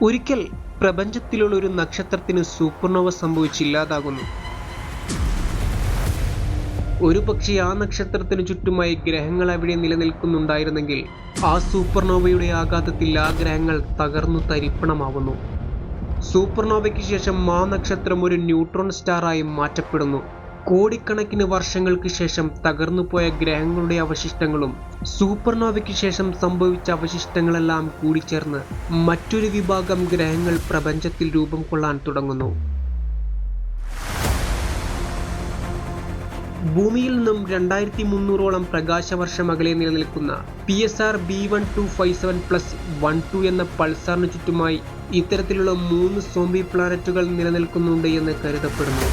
ഒരിക്കൽ പ്രപഞ്ചത്തിലുള്ള ഒരു നക്ഷത്രത്തിന് സൂപ്പർനോവ സംഭവിച്ചില്ലാതാകുന്നു. ഒരുപക്ഷെ ആ നക്ഷത്രത്തിനു ചുറ്റുമായി ഗ്രഹങ്ങൾ അവിടെ നിലനിൽക്കുന്നുണ്ടായിരുന്നെങ്കിൽ ആ സൂപ്പർനോവയുടെ ആഘാതത്തിൽ ആ ഗ്രഹങ്ങൾ തകർന്നു തരിപ്പണമാവുന്നു. സൂപ്പർനോവയ്ക്ക് ശേഷം ആ നക്ഷത്രം ഒരു ന്യൂട്രോൺ സ്റ്റാറായി മാറ്റപ്പെടുന്നു. കോടിക്കണക്കിന് വർഷങ്ങൾക്ക് ശേഷം തകർന്നുപോയ ഗ്രഹങ്ങളുടെ അവശിഷ്ടങ്ങളും സൂപ്പർനോവയ്ക്ക് ശേഷം സംഭവിച്ച അവശിഷ്ടങ്ങളെല്ലാം കൂടിച്ചേർന്ന് മറ്റൊരു വിഭാഗം ഗ്രഹങ്ങൾ പ്രപഞ്ചത്തിൽ രൂപം കൊള്ളാൻ തുടങ്ങുന്നു. ഭൂമിയിൽ നിന്നും 2300ഓളം പ്രകാശവർഷം അകലെ നിലനിൽക്കുന്ന PSR B1257+12 എന്ന പൾസാറിന് ചുറ്റുമായി ഇത്തരത്തിലുള്ള 3 സോംബി പ്ലാനറ്റുകൾ നിലനിൽക്കുന്നുണ്ട് എന്ന് കരുതപ്പെടുന്നു.